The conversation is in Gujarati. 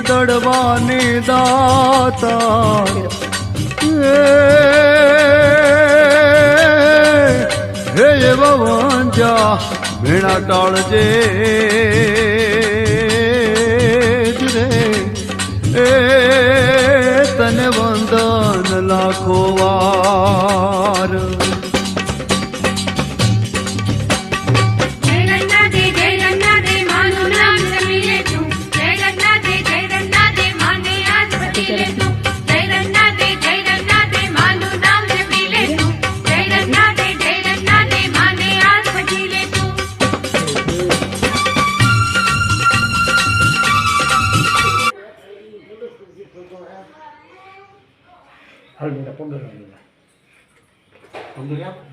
દડવાની દાતા હે એવા વાંજા ભેણા ટાળજે રે એ તને વંદન લાખો વાર Hal minta pondok lagi lah. Pondok apa?